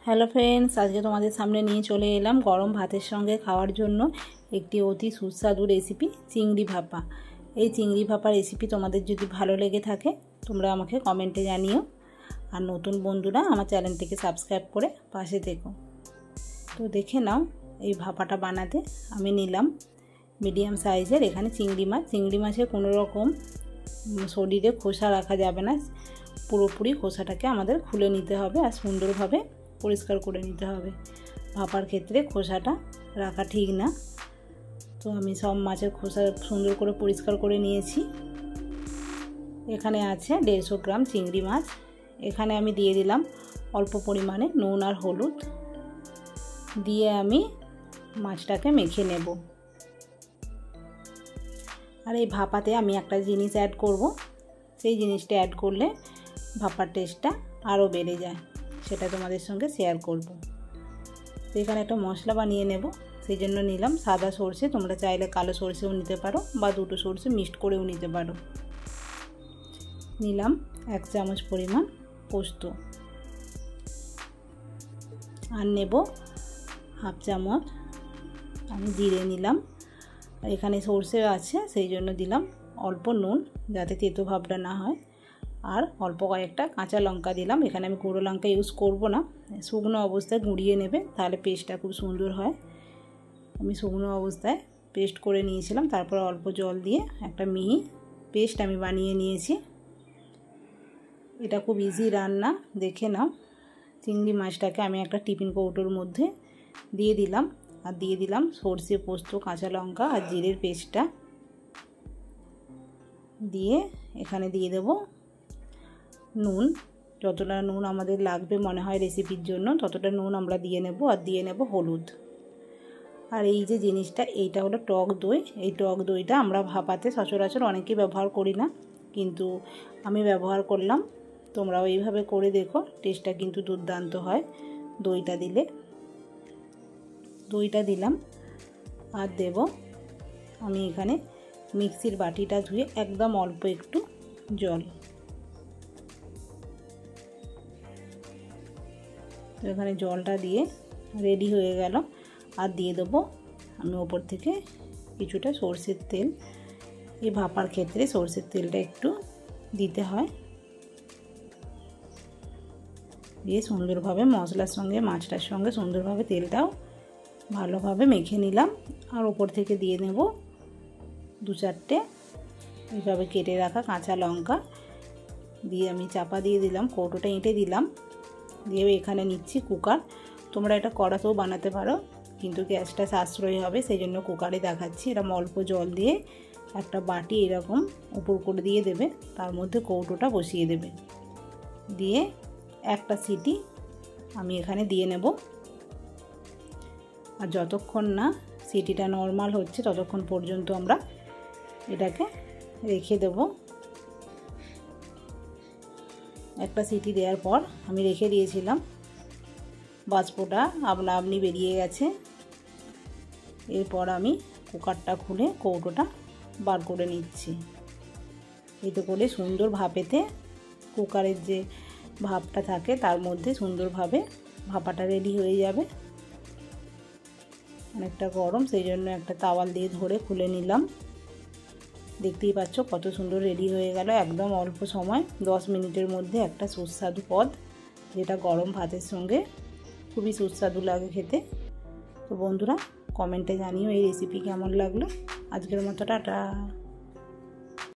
Hello friends, আজকে তোমাদের সামনে নিয়ে চলে এলাম গরম ভাতের সঙ্গে খাওয়ার জন্য একটি অতি সুস্বাদু রেসিপি, চিংড়ি ভাপা। এই চিংড়ি ভাপা রেসিপি তোমাদের যদি ভালো লেগে থাকে তোমরা আমাকে কমেন্টে জানিও, আর নতুন বন্ধুরা আমার চ্যানেলটিকে সাবস্ক্রাইব করে পাশে থেকো। তো দেখে নাও, এই ভাপাটা বানাতে আমি নিলাম মিডিয়াম সাইজের এখানে চিংড়ি মাছ। চিংড়ি মাছের কোনো রকম শরীরে খোসা রাখা যাবে না, পুরোপুরি খোসাটাকে আমাদের খুলে নিতে হবে আর সুন্দরভাবে পরিষ্কার করে নিতে হবে। ভাপার ক্ষেত্রে খোসাটা রাখা ঠিক না। তো আমি সব মাছের খোসা সুন্দর করে পরিষ্কার করে নিয়েছি। এখানে আছে 150 গ্রাম চিংড়ি মাছ। এখানে আমি দিয়ে দিলাম অল্প পরিমাণে নুন আর হলুদ দিয়ে আমি মাছটাকে মেখে নেব। আর এই ভাপাতে আমি একটা জিনিস অ্যাড করব, সেই জিনিসটা অ্যাড করলে ভাপার টেস্টটা আরও বেড়ে যায়, সেটা তোমাদের সঙ্গে শেয়ার করব। তো এখানে একটা মশলা বানিয়ে নেব, সেই জন্য নিলাম সাদা সরষে। তোমরা চাইলে কালো সরষেও নিতে পারো বা দুটো সরষে মিক্সড করেও নিতে পারো। নিলাম 1 চামচ পরিমাণ পোস্ত, আর নেব 1/2 চামচ আমি জিরে নিলাম। আর এখানে সরষে আছে সেই জন্য দিলাম অল্প নুন, যাতে তেতো ভাবটা না হয়। আর অল্প কয়েকটা কাঁচা লঙ্কা দিলাম। এখানে আমি গুঁড়ো লঙ্কা ইউজ করব না, শুকনো অবস্থায় গুঁড়িয়ে নেবে, তাহলে পেস্টটা খুব সুন্দর হয়। আমি শুকনো অবস্থায় পেস্ট করে নিয়েছিলাম, তারপর অল্প জল দিয়ে একটা মিহি পেস্ট আমি বানিয়ে নিয়েছি। এটা খুব ইজি রান্না, দেখে নাও। চিংড়ি মাছটাকে আমি একটা টিফিন কৌটোর মধ্যে দিয়ে দিলাম, আর দিয়ে দিলাম সরষে, পোস্ত, কাঁচা লঙ্কা আর জিরের পেস্টটা দিয়ে এখানে দিয়ে দেব নুন। যতটা নুন আমাদের লাগবে মনে হয় রেসিপির জন্য ততটা নুন আমরা দিয়ে নেব। আর দিয়ে নেব হলুদ। আর এই যে জিনিসটা, এইটা হলো টক দই। এই টক দইটা আমরা ভাপাতে সচরাচর অনেকেই ব্যবহার করি না, কিন্তু আমি ব্যবহার করলাম। তোমরাও এইভাবে করে দেখো, টেস্টটা কিন্তু দুর্দান্ত হয় দইটা দিলে। দইটা দিলাম, আর দেব আমি এখানে মিক্সির বাটিটা ধুয়ে একদম অল্প একটু জল। তো এখানে জলটা দিয়ে রেডি হয়ে গেল। আর দিয়ে দেবো আমি ওপর থেকে কিছুটা সরষের তেল। এই ভাপার ক্ষেত্রে সরষের তেলটা একটু দিতে হয়, দিয়ে সুন্দরভাবে মশলার সঙ্গে মাছটার সঙ্গে সুন্দরভাবে তেলটাও ভালোভাবে মেখে নিলাম। আর ওপর থেকে দিয়ে নেব 2-4টে এইভাবে কেটে রাখা কাঁচা লঙ্কা দিয়ে আমি চাপা দিয়ে দিলাম। কৌটোটা এঁটে দিলাম, দিয়ে এখানে নিচ্ছি কুকার। তোমরা এটা কড়াতেও বানাতে পারো, কিন্তু গ্যাসটা সাশ্রয়ী হবে, সেই জন্য কুকারে দেখাচ্ছি। এরকম অল্প জল দিয়ে একটা বাটি এরকম উপর করে দিয়ে দেবে, তার মধ্যে কৌটোটা বসিয়ে দেবে, দিয়ে একটা সিটি আমি এখানে দিয়ে নেব। আর যতক্ষণ না সিটিটা নর্মাল হচ্ছে ততক্ষণ পর্যন্ত আমরা এটাকে রেখে দেব। একটা সিটি দেওয়ার পর আমি রেখে দিয়েছিলাম, বাষ্পটা আপনা আপনি বেরিয়ে গেছে। এরপর আমি কুকারটা খুলে কৌটোটা বার করে নিচ্ছি। এতে করে সুন্দর ভাপেতে কুকারের যে ভাপটা থাকে তার মধ্যে সুন্দরভাবে ভাপাটা রেডি হয়ে যাবে। অনেকটা গরম, সেই জন্য একটা তাওয়াল দিয়ে ধরে খুলে নিলাম। দেখতেই পাচ্ছ কত সুন্দর রেডি হয়ে গেল, একদম অল্প সময় 10 মিনিটের মধ্যে একটা সুস্বাদু পদ, যেটা গরম ভাতের সঙ্গে খুবই সুস্বাদু লাগে খেতে। তো বন্ধুরা কমেন্টে জানিও এই রেসিপি কেমন লাগলো। আজকের মতো টাটা।